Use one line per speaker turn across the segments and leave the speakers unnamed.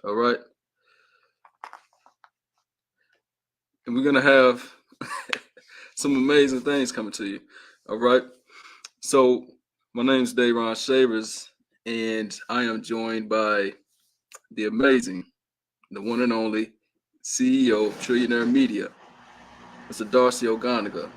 All right. And we're going to have some amazing things coming to you. All right. So, my name is Dayron Shavers, and I am joined by the amazing, the one and only CEO of Trillionaire Media, Mr. Darcy Oganiga,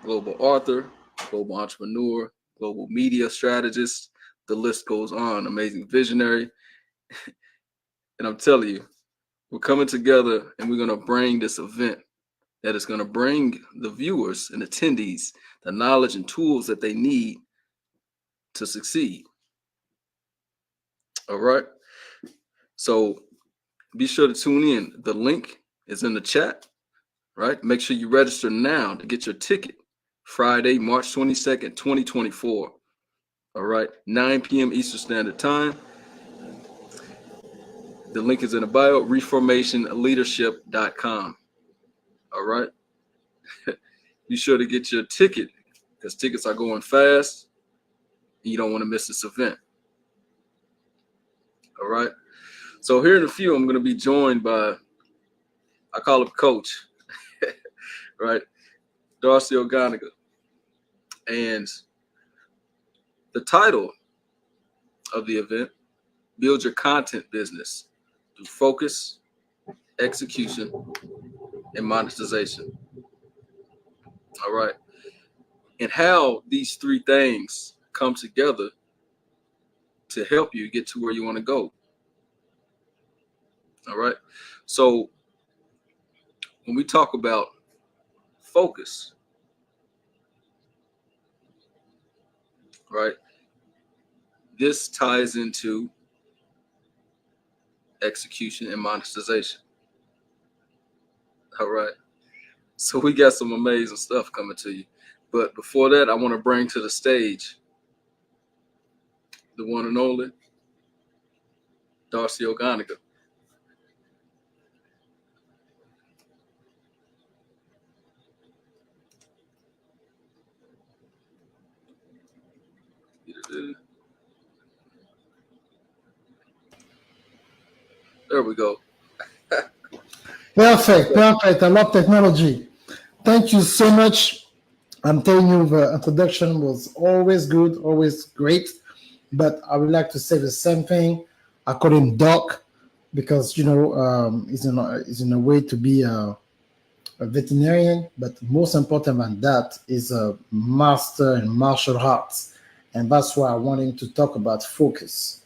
global author, global entrepreneur, global media strategist. The list goes on. Amazing visionary. And I'm telling you, we're coming together and we're going to bring this event that is going to bring the viewers and attendees the knowledge and tools that they need to succeed. All right. So be sure to tune in. The link is in the chat, right? Make sure you register now to get your ticket. Friday, March 22nd, 2024. All right. 9 p.m. Eastern Standard Time. The link is in the bio, reformationleadership.com. All right. Be sure to get your ticket because tickets are going fast and you don't want to miss this event. All right. So here in a few, I'm going to be joined by, I call him Coach, right? Darcy Oganiga. And the title of the event, Build Your Content Business Through Focus, Execution, and Monetization. All right. And how these three things come together to help you get to where you want to go. All right. So when we talk about focus, right, this ties into execution and monetization. All right. So we got some amazing stuff coming to you. But before that, I want to bring to the stage the one and only Darcy Oganiga. There we go.
Perfect. I love technology. Thank you so much. I'm telling you, the introduction was always good, always great. But I would like to say the same thing. I call him Doc because, he's in a way to be a veterinarian. But most important than that is a master in martial arts. And that's why I want him to talk about focus.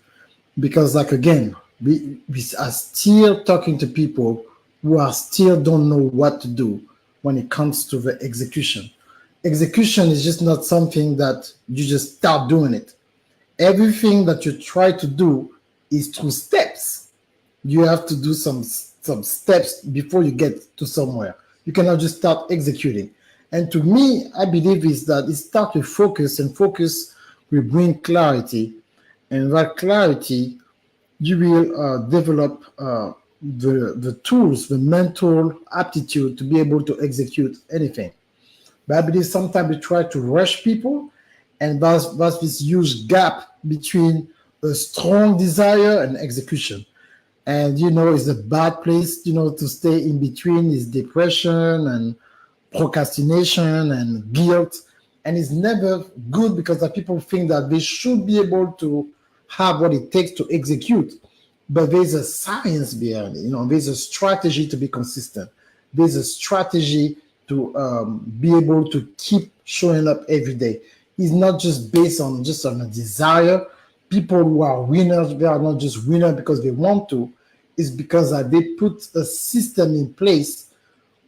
Because, like, again, we are still talking to people who are still don't know what to do when it comes to the execution. Execution is just not something that you just start doing it. Everything that you try to do is through steps. You have to do some steps before you get to somewhere. You cannot just start executing. And to me, I believe is that it starts with focus, and focus will bring clarity. And that clarity, you will develop the tools, the mental aptitude to be able to execute anything. But I believe sometimes we try to rush people, and there's this huge gap between a strong desire and execution. And, it's a bad place, to stay in between is depression and procrastination and guilt. And it's never good because the people think that they should be able to have what it takes to execute. But there's a science behind it. There's a strategy to be consistent. There's a strategy to be able to keep showing up every day. It's not just based on a desire. People who are winners, they are not just winners because they want to. It's because they put a system in place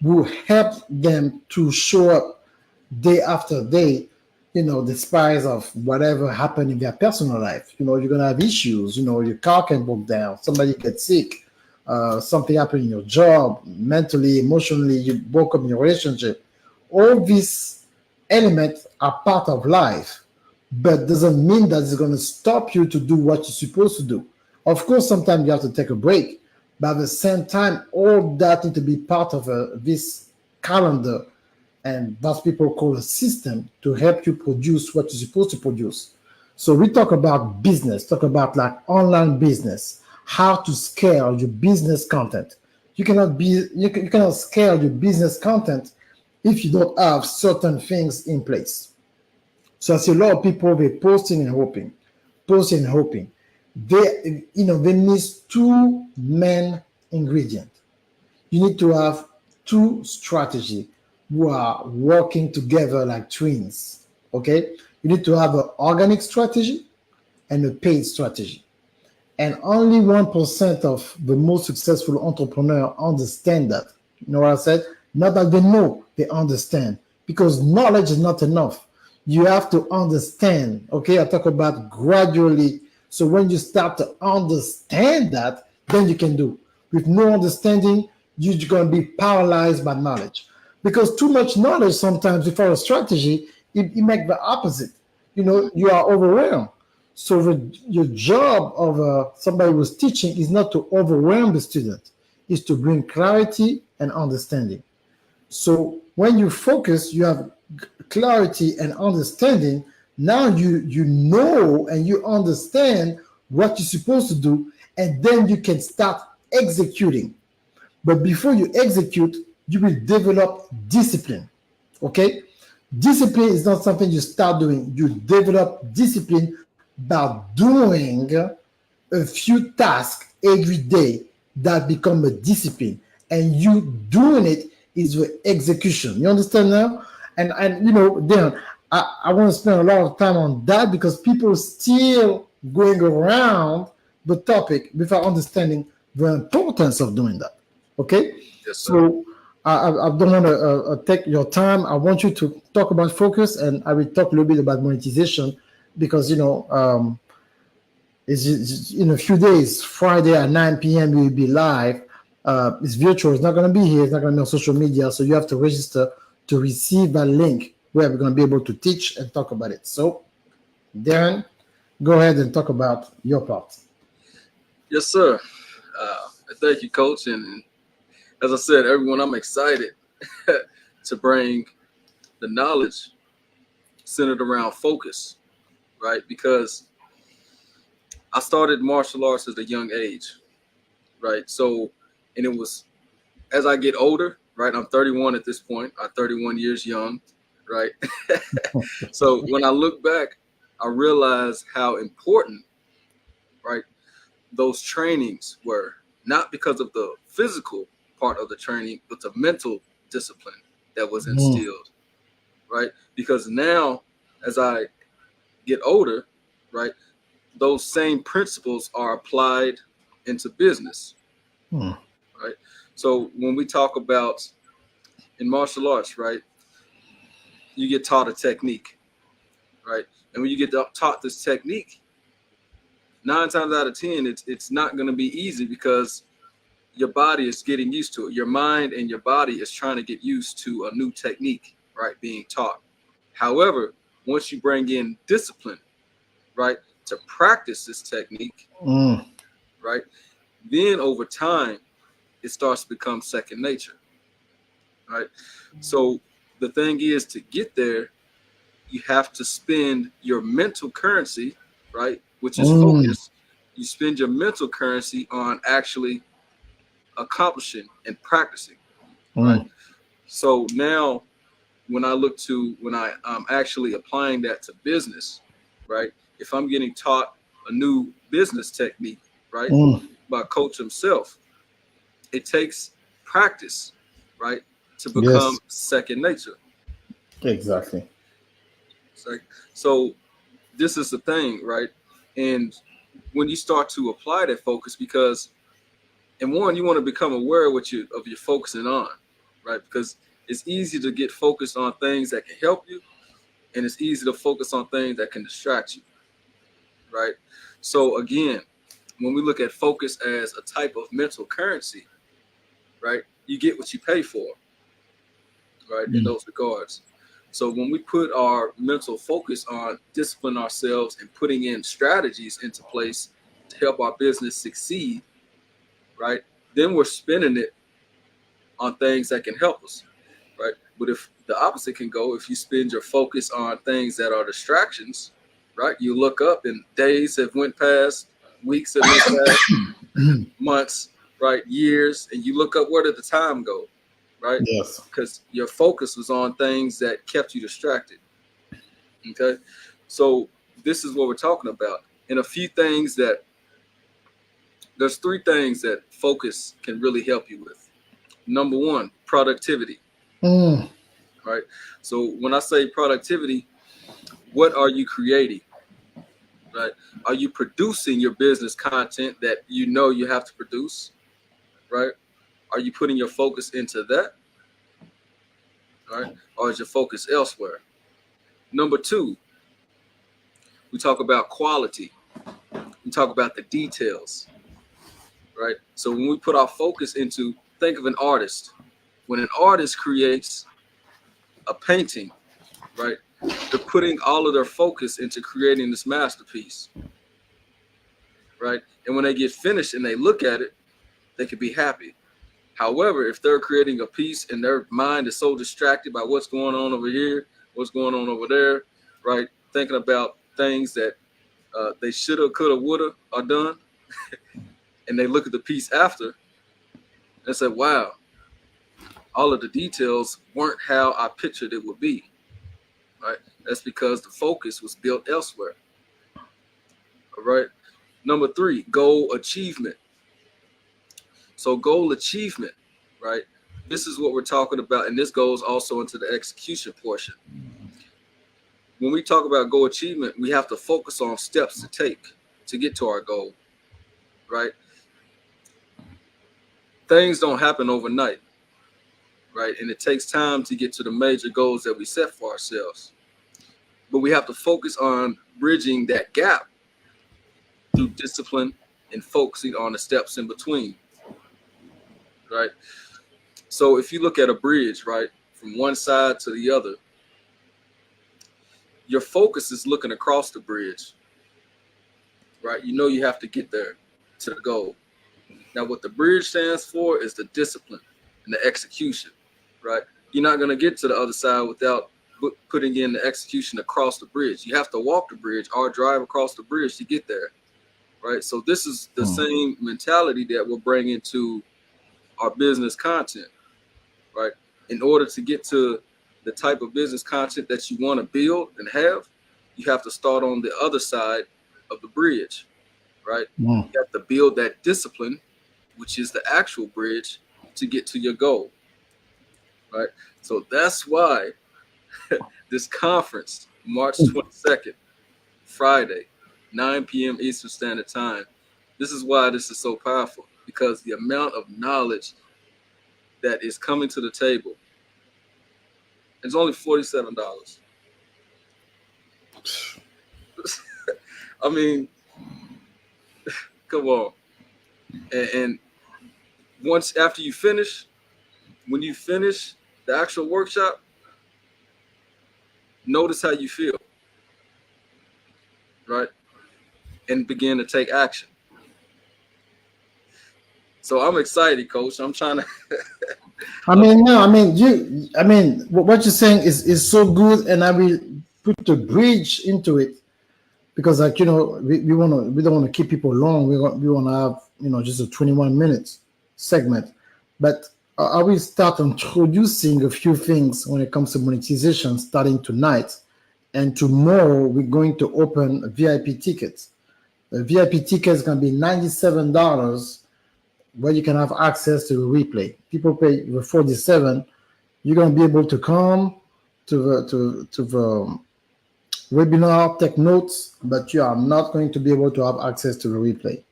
who help them to show up day after day, despite of whatever happened in their personal life. You're going to have issues. Your car can break down. Somebody gets sick. Something happened in your job, mentally, emotionally, you broke up in your relationship. All these elements are part of life. but doesn't mean that it's going to stop you to do what you're supposed to do. Of course, sometimes you have to take a break, but at the same time, all that need to be part of this calendar, and that's people call a system to help you produce what you're supposed to produce. So we talk about business, talk about like online business, how to scale your business content. You cannot scale your business content if you don't have certain things in place. So I see a lot of people they posting and hoping. They miss two main ingredients. You need to have two strategy who are working together like twins. Okay, you need to have an organic strategy and a paid strategy. And only 1% of the most successful entrepreneur understand that. You know what I said? Not that they know, they understand. Because knowledge is not enough. You have to understand. Okay, I talk about gradually. So when you start to understand that, then you can do. With no understanding, you're going to be paralyzed by knowledge. Because too much knowledge sometimes without a strategy, it makes the opposite. You are overwhelmed. So your job of somebody who's teaching is not to overwhelm the student, is to bring clarity and understanding. So when you focus, you have clarity and understanding. Now you know and you understand what you're supposed to do, and then you can start executing. But before you execute, you will develop discipline. Okay? Discipline is not something you start doing. You develop discipline by doing a few tasks every day that become a discipline. And you doing it is the execution. You understand now? Then I want to spend a lot of time on that because people still going around the topic without understanding the importance of doing that. Okay?
Yes, sir.
So I don't want to take your time. I want you to talk about focus, and I will talk a little bit about monetization because it's in a few days. Friday at 9 p.m. we will be live. It's virtual. It's not going to be here. It's not going to be on social media. So you have to register to receive that link where we're going to be able to teach and talk about it. So, Darren, go ahead and talk about your part.
Yes, sir. Thank you, Coach. And as I said, everyone, I'm excited to bring the knowledge centered around focus, right? Because I started martial arts at a young age, right? So, and it was as I get older, right? I'm 31 at this point. I'm 31 years young, right? So when I look back, I realize how important, right, those trainings were, not because of the physical part of the training, but the mental discipline that was
Mm,
instilled, right? Because now, as I get older, right, those same principles are applied into business,
mm,
right? So when we talk about in martial arts, right, you get taught a technique, right? And when you get taught this technique, 9 times out of 10, it's not going to be easy because your body is getting used to it. Your mind and your body is trying to get used to a new technique, right, being taught. However, once you bring in discipline, right, to practice this technique,
mm,
right, then over time, it starts to become second nature, right? So the thing is to get there, you have to spend your mental currency, right, which is
mm,
focus. You spend your mental currency on actually accomplishing and practicing, right?
mm,
So now when I'm actually applying that to business, right? If I'm getting taught a new business technique, right,
mm.
by a coach himself, it takes practice, right, to become
Yes,
second nature.
exactly.
So, so this is the thing, right? And when you start to apply that focus, because and one, you want to become aware of what you're focusing on, right? Because it's easy to get focused on things that can help you, and it's easy to focus on things that can distract you, right? So again, when we look at focus as a type of mental currency, right, you get what you pay for, right, in
Mm,
those regards. So when we put our mental focus on disciplining ourselves and putting in strategies into place to help our business succeed, right? Then we're spending it on things that can help us, right? But if the opposite can go, if you spend your focus on things that are distractions, right? You look up and days have went past, weeks have went past, months, right? Years, and you look up, where did the time go, right?
Yes.
Because your focus was on things that kept you distracted. Okay, so this is what we're talking about. And a few things that there's three things that focus can really help you with. Number one, productivity,
Mm.
right? So when I say productivity, what are you creating, right? Are you producing your business content that you know you have to produce, right? Are you putting your focus into that, right? Or is your focus elsewhere? Number two, we talk about quality. We talk about the details, right? So when we put our focus into, think of an artist. When an artist creates a painting, right, they're putting all of their focus into creating this masterpiece, right? And when they get finished and they look at it, they can be happy. However, if they're creating a piece and their mind is so distracted by what's going on over here, what's going on over there, right, thinking about things that they shoulda, coulda, woulda are done, and they look at the piece after and say, wow, all of the details weren't how I pictured it would be, right? That's because the focus was built elsewhere, all right? Number three, goal achievement. So goal achievement, right? This is what we're talking about, and this goes also into the execution portion. When we talk about goal achievement, we have to focus on steps to take to get to our goal, right? Things don't happen overnight, right? And it takes time to get to the major goals that we set for ourselves. But we have to focus on bridging that gap through discipline and focusing on the steps in between, right? So if you look at a bridge, right, from one side to the other, your focus is looking across the bridge, right? You know you have to get there to the goal. Now, what the bridge stands for is the discipline and the execution, right? You're not going to get to the other side without putting in the execution across the bridge. You have to walk the bridge or drive across the bridge to get there, right? So this is the same mentality that we'll bring into our business content, right? In order to get to the type of business content that you want to build and have, you have to start on the other side of the bridge, right? You have to build that discipline, which is the actual bridge to get to your goal, right? So that's why this conference, March 22nd, Friday, 9 p.m. Eastern Standard Time, this is why this is so powerful, because the amount of knowledge that is coming to the table, it's only $47. I mean, come on. And once after you finish, when you finish the actual workshop, notice how you feel, right? And begin to take action. So I'm excited, Coach. I'm trying to.
I mean, no, I mean, what you're saying is so good, and I will put a bridge into it because, like, we don't want to keep people long. We want to have just a 21 minutes segment, but I will start introducing a few things when it comes to monetization starting tonight, and tomorrow we're going to open VIP tickets. The VIP ticket is going to be $97, where you can have access to the replay. People pay the 47. You're going to be able to come to the webinar, take notes, but you are not going to be able to have access to the replay.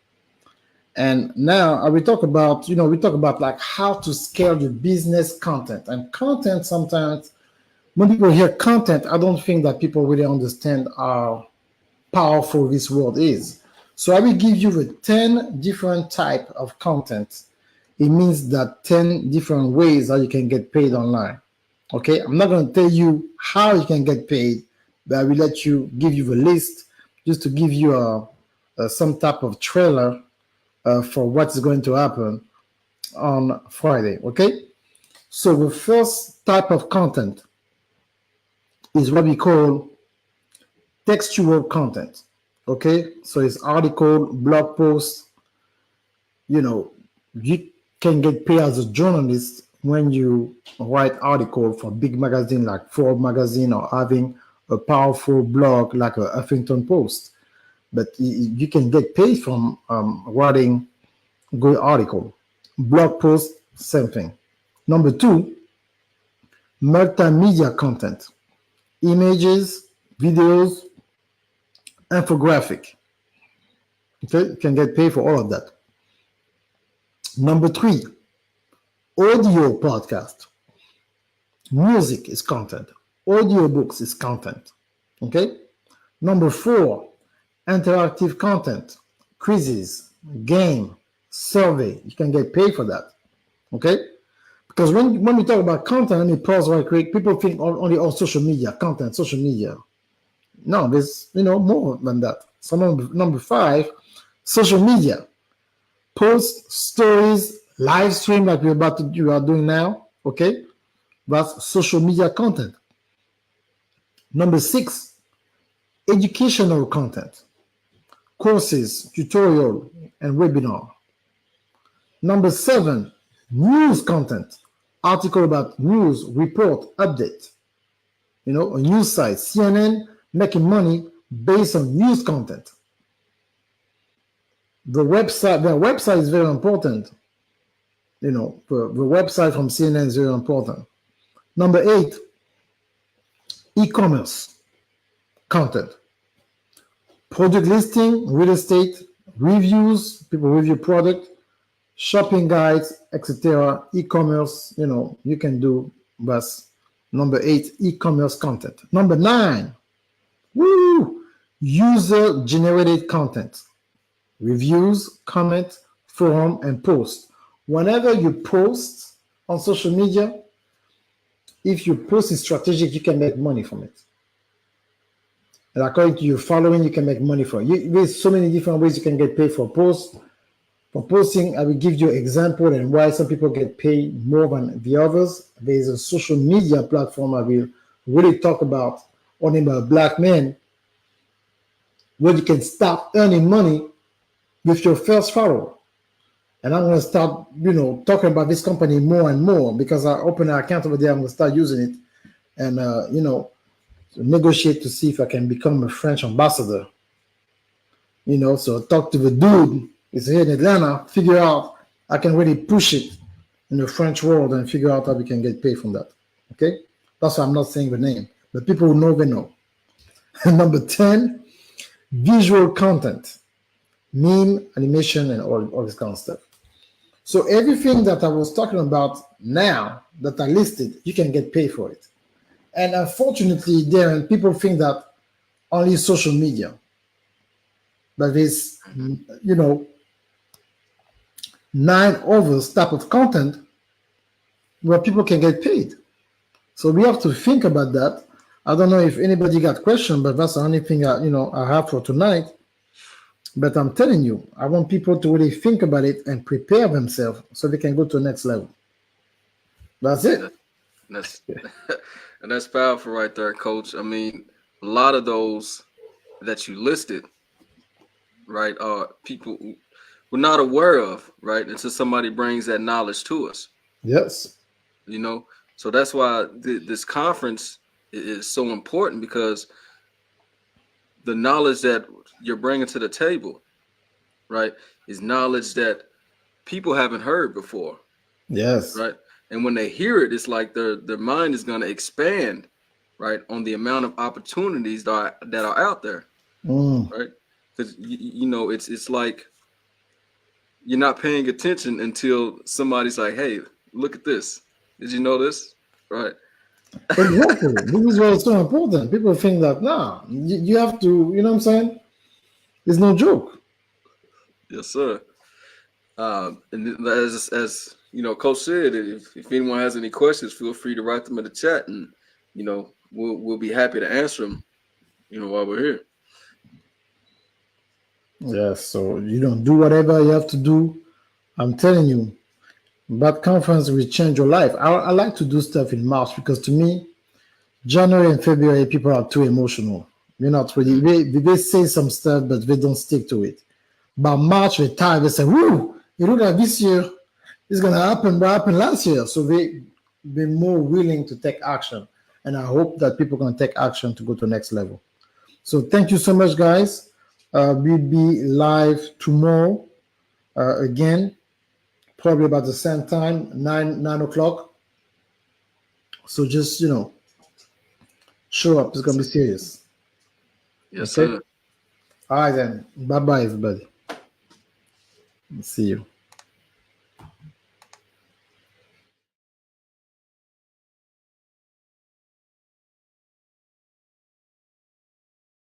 And now I will talk about, we talk about like how to scale the business content. And content, sometimes when people hear content, I don't think that people really understand how powerful this word is. So I will give you the 10 different type of content. It means that 10 different ways that you can get paid online. Okay, I'm not going to tell you how you can get paid, but I will let you give you the list just to give you some type of trailer for what is going to happen on Friday. Okay, so the first type of content is what we call textual content. Okay, so it's article, blog post. You know, you can get paid as a journalist when you write article for big magazine like Forbes magazine or having a powerful blog like a Huffington Post. But you can get paid from writing good article. Blog post, same thing. Number two, multimedia content, images, videos, infographic. Okay, you can get paid for all of that. Number three, audio podcast. Music is content. Audiobooks is content. Okay. Number four, interactive content, quizzes, game, survey. You can get paid for that. Okay. Because when we talk about content, let me pause right quick. People think only on social media, content, social media. No, there's more than that. So number five, social media, post stories, live stream like you are doing now. Okay, that's social media content. Number six, educational content, courses, tutorial, and webinar. Number seven, news content, article about news, report, update. A news site, CNN making money based on news content. Their website is very important. The website from CNN is very important. Number eight, e-commerce content, product listing, real estate, reviews, people review product, shopping guides, etc. E-commerce, you can do. That's number eight, e-commerce content. Number nine, user-generated content, reviews, comments, forum, and post. Whenever you post on social media, if your post is strategic, you can make money from it. And according to your following, you can make money from it. There's so many different ways you can get paid for posts. For posting, I will give you an example and why some people get paid more than the others. There's a social media platform I will really talk about, only about black men, where you can start earning money with your first follower. And I'm going to start, talking about this company more and more because I open an account over there. I'm going to start using it and, negotiate to see if I can become a French ambassador. So talk to the dude. He's here in Atlanta. Figure out I can really push it in the French world and figure out how we can get paid from that. Okay? That's why I'm not saying the name. But people who know, they know. Number 10, visual content, meme, animation, and all this kind of stuff. So everything that I was talking about now that I listed, you can get paid for it. And unfortunately, Darren, people think that only social media. But there's, 9 others type of content where people can get paid. So we have to think about that. I don't know if anybody got questions, but that's the only thing I have for tonight. But I'm telling you, I want people to really think about it and prepare themselves so they can go to the next level. That's it.
And that's powerful right there, Coach. I mean, a lot of those that you listed, right, are people we're not aware of, right, until somebody brings that knowledge to us.
Yes.
So that's why this conference is so important, because the knowledge that you're bringing to the table, right, is knowledge that people haven't heard before.
Yes.
Right. And when they hear it, it's like their mind is going to expand, right, on the amount of opportunities that are out there. Right. Because, it's like you're not paying attention until somebody's like, hey, look at this. Did you know this? Right.
Exactly. This is why it's so important. People think that, you have to, you know what I'm saying? It's no joke.
Yes, sir. And as Coach said, if anyone has any questions, feel free to write them in the chat, and we'll be happy to answer them. While we're here.
Yes, so do whatever you have to do. I'm telling you, that conference will change your life. I like to do stuff in March because to me, January and February, people are too emotional. They're not really, they say some stuff, but they don't stick to it. By March, they're tired. They say, whoo, you look like this year, it's going to happen what happened last year. So they're more willing to take action. And I hope that people can take action to go to the next level. So thank you so much, guys. We'll be live tomorrow again, probably about the same time, 9 o'clock. So just, show up. It's going to be serious.
Yes,
Okay?
sir.
All right, then. Bye-bye, everybody. See you.